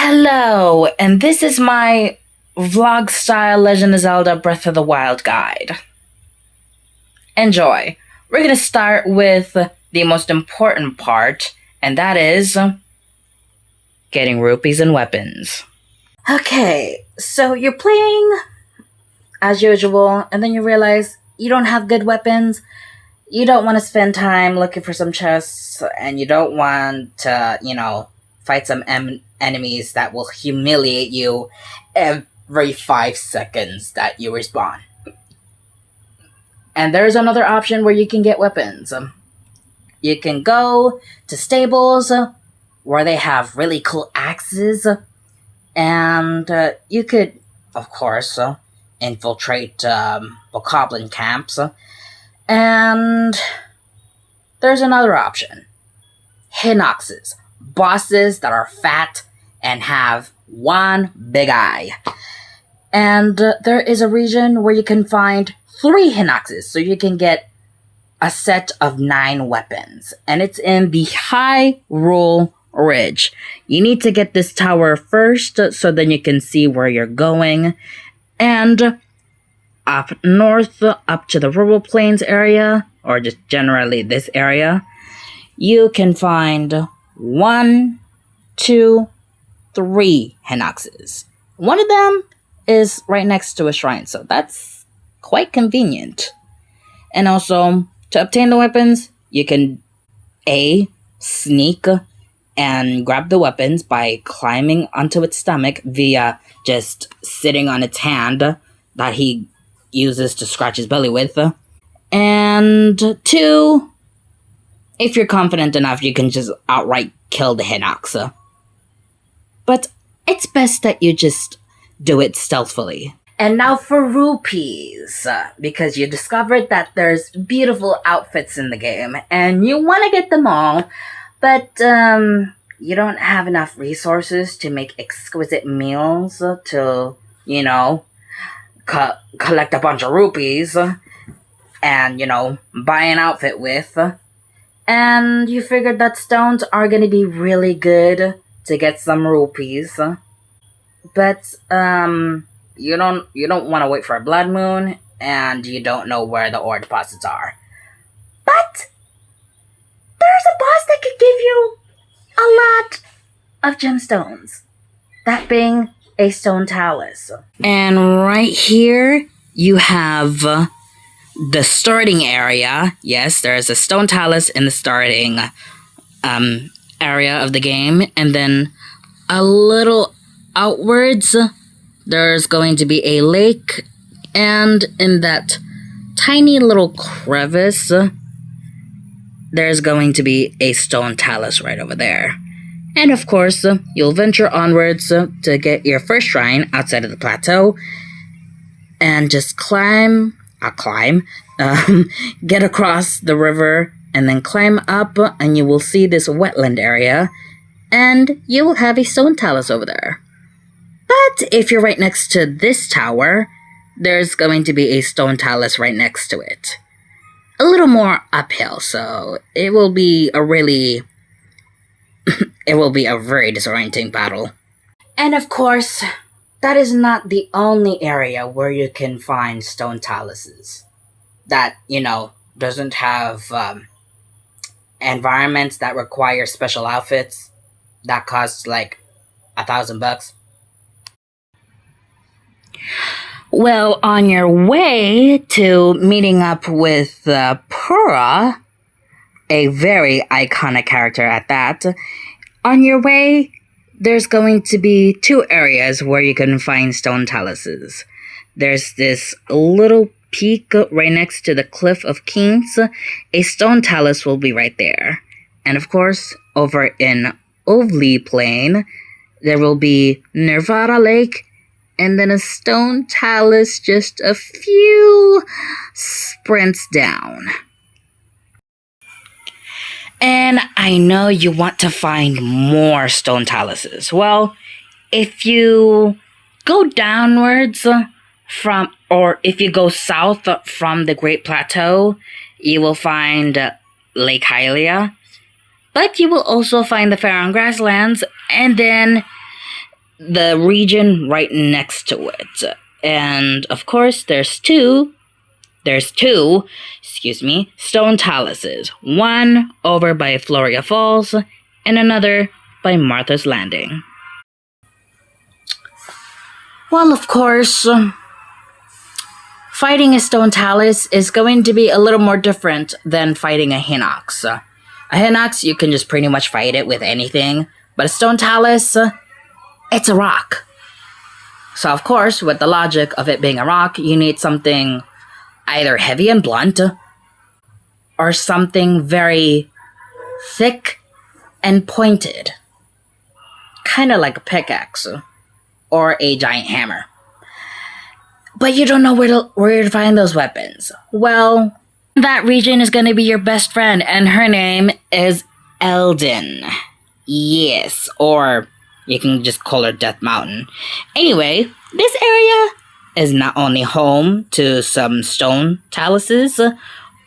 Hello, and this is my vlog style Legend of Zelda Breath of the Wild guide. Enjoy. We're gonna start with the most important part, and that is getting rupees and weapons. Okay, so you're playing as usual, and then you realize you don't have good weapons. You don't want to spend time looking for some chests, and you don't want to, fight some enemies that will humiliate you every 5 seconds that you respawn. And there's another option where you can get weapons. You can go to stables where they have really cool axes, and you could, of course, infiltrate bokoblin camps. And there's another option. Hinoxes. Bosses that are fat and have one big eye. And there is a region where you can find 3 Hinoxes, so you can get a set of 9 weapons. And it's in the Hyrule Ridge. You need to get this tower first, so then you can see where you're going. And up north, up to the rural plains area, or just generally this area, you can find 1, 2, 3 Hinoxes. One of them is right next to a shrine, so that's quite convenient. And also, to obtain the weapons, you can sneak and grab the weapons by climbing onto its stomach via just sitting on its hand that he uses to scratch his belly with. And 2, if you're confident enough, you can just outright kill the Hinox. But it's best that you just do it stealthily. And now for rupees, because you discovered that there's beautiful outfits in the game, and you want to get them all, but you don't have enough resources to make exquisite meals to, collect a bunch of rupees and, buy an outfit with. And you figured that stones are going to be really good to get some rupees. But you don't want to wait for a blood moon, and you don't know where the ore deposits are. But there's a boss that could give you a lot of gemstones. That being a stone talus. And right here you have the starting area. Yes, there is a stone talus in the starting area of the game, and then a little outwards there's going to be a lake, and in that tiny little crevice there's going to be a stone talus right over there. And of course, you'll venture onwards to get your first shrine outside of the plateau, and just get across the river, and then climb up, and you will see this wetland area, and you will have a stone talus over there. But if you're right next to this tower, there's going to be a stone talus right next to it. A little more uphill, so it will be a very disorienting battle. And of course, that is not the only area where you can find stone taluses that, doesn't have environments that require special outfits that cost like $1,000. Well, on your way to meeting up with Pura, a very iconic character at that, on your way, there's going to be 2 areas where you can find stone taluses. There's this little peak right next to the Cliff of Kings. A stone talus will be right there. And of course, over in Ovli Plain, there will be Nirvana Lake, and then a stone talus just a few sprints down. And I know you want to find more stone taluses. Well, if you go downwards or if you go south from the Great Plateau, you will find Lake Hylia. But you will also find the Faron Grasslands, and then the region right next to it. And of course, there's two, stone taluses. One over by Floria Falls and another by Martha's Landing. Well, of course, fighting a stone talus is going to be a little more different than fighting a hinox. A hinox, you can just pretty much fight it with anything, but a stone talus, it's a rock. So, of course, with the logic of it being a rock, you need something either heavy and blunt or something very thick and pointed, kind of like a pickaxe or a giant hammer. But you don't know where to find those weapons. Well, that region is going to be your best friend, and her name is Eldin. Yes, or you can just call her Death Mountain. Anyway, this area is not only home to some stone taluses,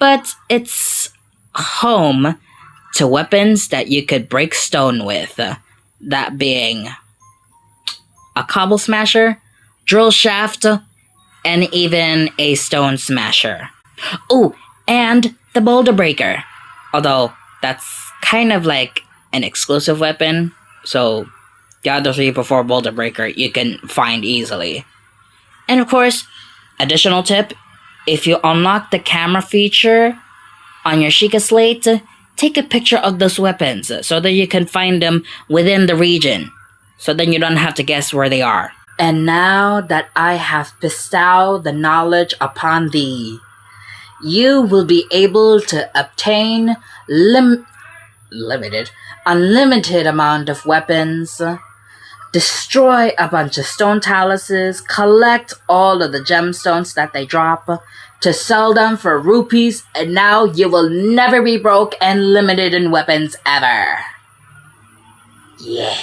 but it's home to weapons that you could break stone with. That being a cobble smasher, drill shaft, and even a stone smasher. Oh, and the boulder breaker. Although that's kind of like an exclusive weapon, so the other three before boulder breaker you can find easily. And of course, additional tip, if you unlock the camera feature on your Sheikah slate, take a picture of those weapons so that you can find them within the region. So then you don't have to guess where they are. And now that I have bestowed the knowledge upon thee, you will be able to obtain unlimited amount of weapons, destroy a bunch of stone taluses, collect all of the gemstones that they drop to sell them for rupees, and now you will never be broke and limited in weapons ever. Yeah.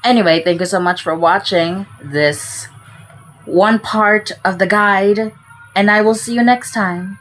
Anyway, thank you so much for watching this one part of the guide, and I will see you next time.